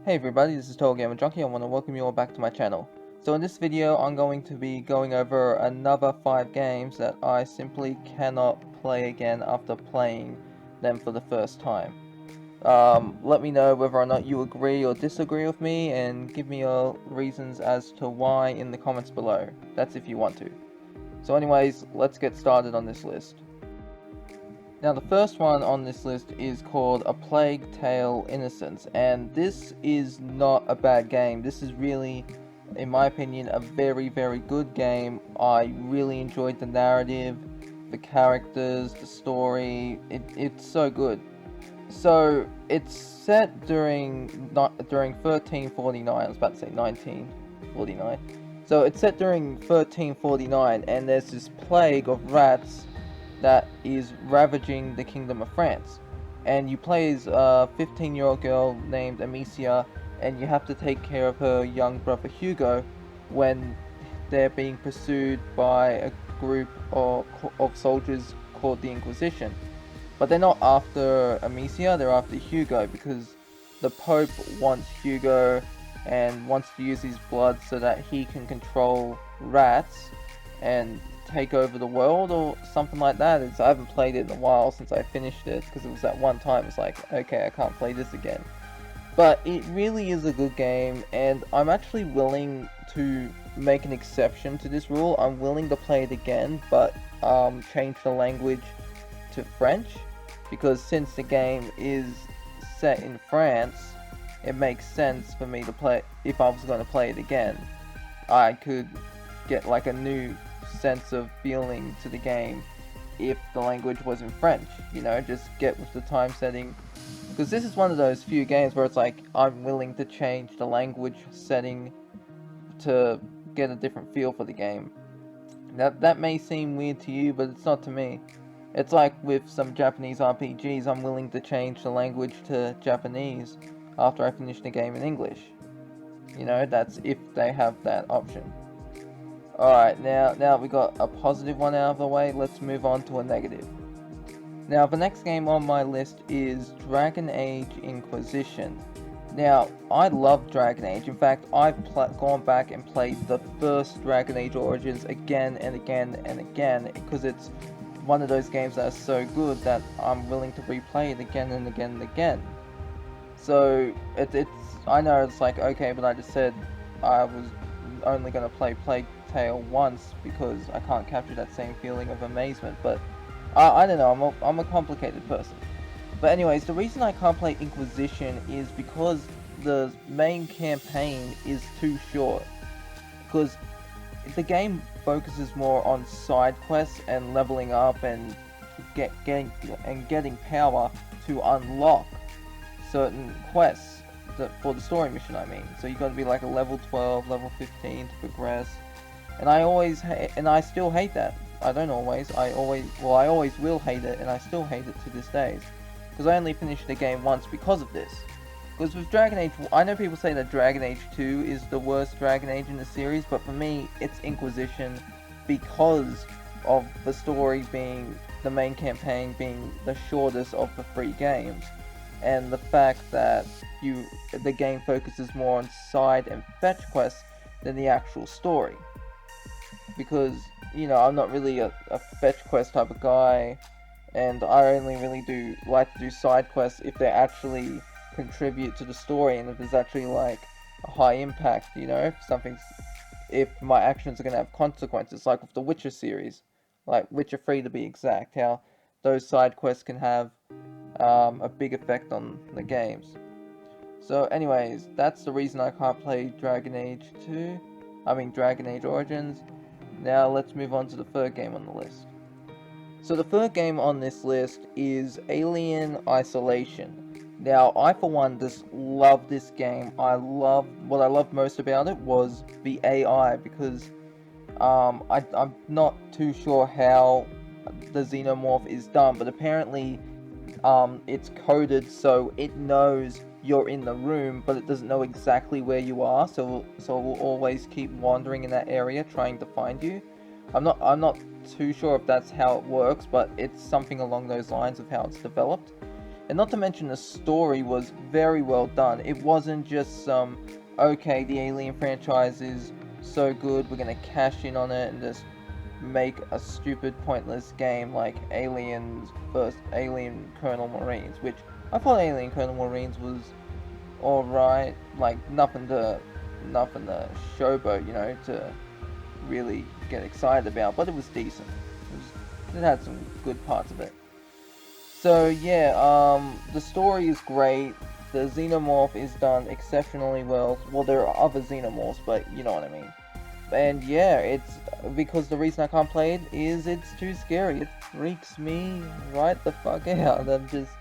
Hey everybody, this is TotalGamerJunkie. I want to welcome you all back to my channel. So in this video, I'm going to be going over another 5 games that I simply cannot play again after playing them for the first time. Let me know whether or not you agree or disagree with me, and give me your reasons as to why in the comments below. That's if you want to. So anyways, let's get started on this list. Now the first one on this list is called A Plague Tale: Innocence, and this is not a bad game. This is really, in my opinion, a very good game. I really enjoyed the narrative, the characters, the story. It's so good. So it's set during 1349. I was about to say 1949. So it's set during 1349, and there's this plague of rats that is ravaging the Kingdom of France. And you play as a 15-year-old girl named Amicia, and you have to take care of her young brother Hugo when they're being pursued by a group of soldiers called the Inquisition. But they're not after Amicia, they're after Hugo, because the Pope wants Hugo and wants to use his blood so that he can control rats and take over the world or something like that. I haven't played it in a while since I finished it, because it was that one time it's like, okay, I can't play this again. But it really is a good game, and I'm actually willing to make an exception to this rule. I'm willing to play it again, but change the language to French, because since the game is set in France, it makes sense for me to play. If I was going to play it again, I could get like a new sense of feeling to the game if the language was in French, you know, just get with the time setting, because this is one of those few games where it's like I'm willing to change the language setting to get a different feel for the game. That may seem weird to you, but it's not to me. It's like with some Japanese RPGs, I'm willing to change the language to Japanese after I finish the game in English. You know, that's if they have that option. Alright, now we got a positive one out of the way, let's move on to a negative. Now, the next game on my list is Dragon Age Inquisition. Now, I love Dragon Age. In fact, I've gone back and played the first Dragon Age Origins again and again and again, because it's one of those games that are so good that I'm willing to replay it again and again and again. So, I know it's like, okay, but I just said I was only going to play Plague Tale once because I can't capture that same feeling of amazement, but I don't know, I'm a complicated person. But anyways, the reason I can't play Inquisition is because the main campaign is too short. Because the game focuses more on side quests and leveling up and getting power to unlock certain quests for the story mission, I mean. So you've got to be like a level 12, level 15 to progress. And I still hate that. I always will hate it, and I still hate it to this day. Because I only finished the game once because of this. Because with Dragon Age, I know people say that Dragon Age 2 is the worst Dragon Age in the series, but for me, it's Inquisition because of the story being, the main campaign being the shortest of the 3 games. And the fact that the game focuses more on side and fetch quests than the actual story. Because, you know, I'm not really a fetch quest type of guy, and I only really like to do side quests if they actually contribute to the story, and if there's actually like a high impact, you know, if my actions are going to have consequences, like with the Witcher series, like Witcher 3 to be exact, how those side quests can have a big effect on the games. So anyways, that's the reason I can't play Dragon Age Origins. Now let's move on to the third game on the list. So the third game on this list is Alien Isolation. Now, I for one just love this game. What I loved most about it was the AI, because I'm not too sure how the xenomorph is done, but apparently it's coded so it knows you're in the room, but it doesn't know exactly where you are, so it will always keep wandering in that area trying to find you. I'm not too sure if that's how it works, but it's something along those lines of how it's developed. And not to mention the story was very well done. It wasn't just some, okay, the Alien franchise is so good, we're gonna cash in on it and just make a stupid, pointless game like Aliens vs. Alien Colonel Marines, which I thought Alien Colonel Marines was alright, like nothing to showboat, you know, to really get excited about, but it was decent. It had some good parts of it. So yeah, the story is great. The xenomorph is done exceptionally well. Well, there are other xenomorphs, but you know what I mean. And yeah, it's because the reason I can't play it is it's too scary. It freaks me right the fuck out. I'm just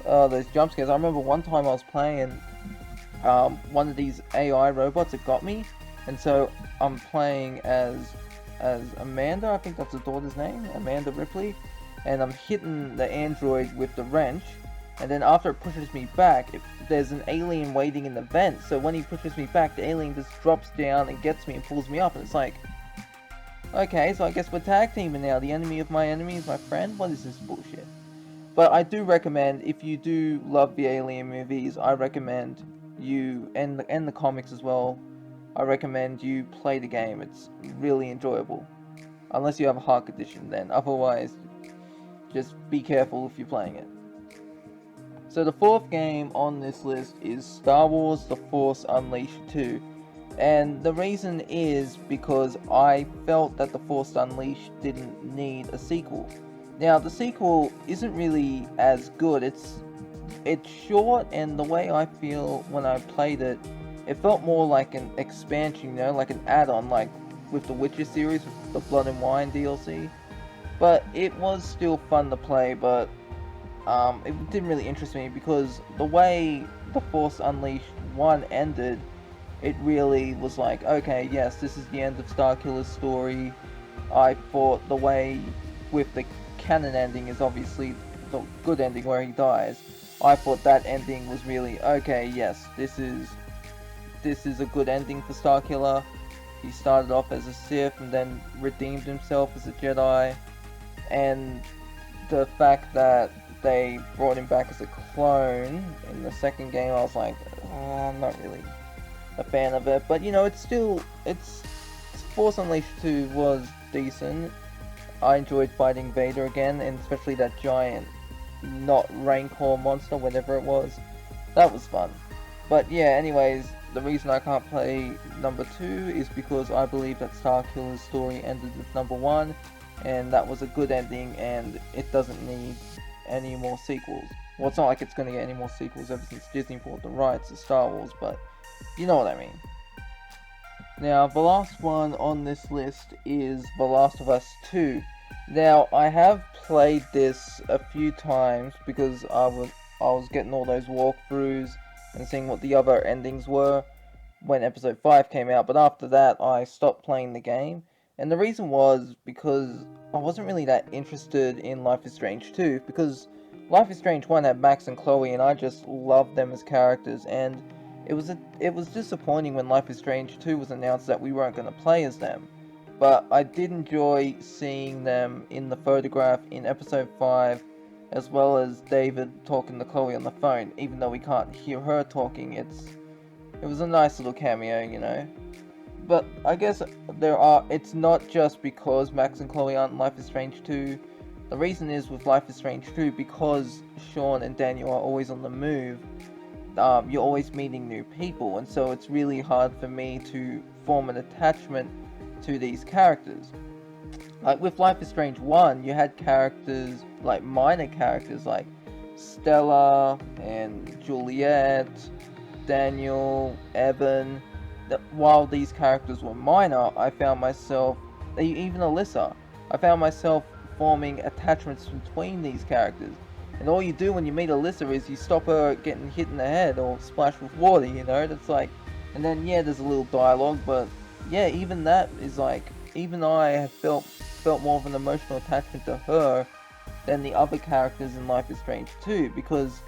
those jump scares. I remember one time I was playing one of these AI robots. It got me, and so I'm playing as Amanda. I think that's the daughter's name, Amanda Ripley, and I'm hitting the android with the wrench. And then after it pushes me back, there's an alien waiting in the vent. So when he pushes me back, the alien just drops down and gets me and pulls me up. And it's like, okay, so I guess we're tag teaming now. The enemy of my enemy is my friend? What is this bullshit? But I do recommend, if you do love the Alien movies, I recommend you, and the comics as well, I recommend you play the game. It's really enjoyable. Unless you have a heart condition, then otherwise, just be careful if you're playing it. So the fourth game on this list is Star Wars The Force Unleashed 2. And the reason is because I felt that The Force Unleashed didn't need a sequel. Now, the sequel isn't really as good. It's short, and the way I feel when I played it, it felt more like an expansion, you know, like an add-on, like with the Witcher series, with the Blood and Wine DLC. But it was still fun to play, but it didn't really interest me because the way The Force Unleashed 1 ended, it really was like, okay, yes, this is the end of Starkiller's story. I thought the way with the canon ending is obviously the good ending where he dies. I thought that ending was really, okay, yes, this is a good ending for Starkiller. He started off as a Sith and then redeemed himself as a Jedi. And the fact that they brought him back as a clone in the second game, I was like, oh, I'm not really a fan of it. But you know, it's Force Unleashed 2 was decent. I enjoyed fighting Vader again, and especially that giant, not Rancor monster, whatever it was. That was fun. But yeah, anyways, the reason I can't play number 2 is because I believe that Starkiller's story ended with number 1, and that was a good ending, and it doesn't need any more sequels. Well, it's not like it's going to get any more sequels ever since Disney bought the rights to Star Wars, but you know what I mean. Now, the last one on this list is The Last of Us 2. Now, I have played this a few times because I was getting all those walkthroughs and seeing what the other endings were when episode 5 came out, but after that I stopped playing the game. And the reason was because I wasn't really that interested in Life is Strange 2, because Life is Strange 1 had Max and Chloe and I just loved them as characters, and it was disappointing when Life is Strange 2 was announced that we weren't going to play as them. But I did enjoy seeing them in the photograph in episode 5, as well as David talking to Chloe on the phone, even though we can't hear her talking. It was a nice little cameo, you know. But I guess it's not just because Max and Chloe aren't in Life is Strange 2. The reason is with Life is Strange 2, because Sean and Daniel are always on the move, you're always meeting new people, and so it's really hard for me to form an attachment to these characters. Like with Life is Strange 1, you had characters, like minor characters like Stella and Juliet, Daniel, Evan. While these characters were minor, I found myself, even Alyssa, I found myself forming attachments between these characters. And all you do when you meet Alyssa is you stop her getting hit in the head or splashed with water, you know? That's like, and then yeah, there's a little dialogue, but yeah, even that is like, even I have felt more of an emotional attachment to her than the other characters in Life is Strange 2, because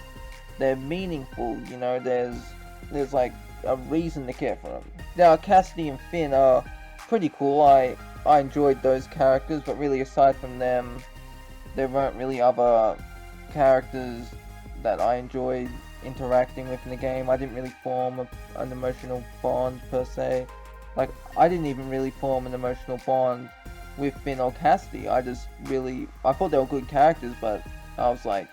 they're meaningful, you know, there's like a reason to care for them. Now, Cassidy and Finn are pretty cool. I enjoyed those characters, but really aside from them, there weren't really other characters that I enjoyed interacting with in the game. I didn't really form an emotional bond per se. Like, I didn't even really form an emotional bond with Finn or Cassidy. I thought they were good characters, but I was like,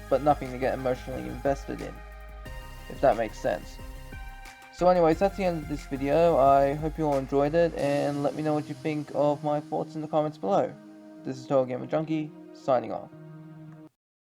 but nothing to get emotionally invested in, if that makes sense. So anyways, that's the end of this video. I hope you all enjoyed it, and let me know what you think of my thoughts in the comments below. This is TotalGamerJunkie, signing off.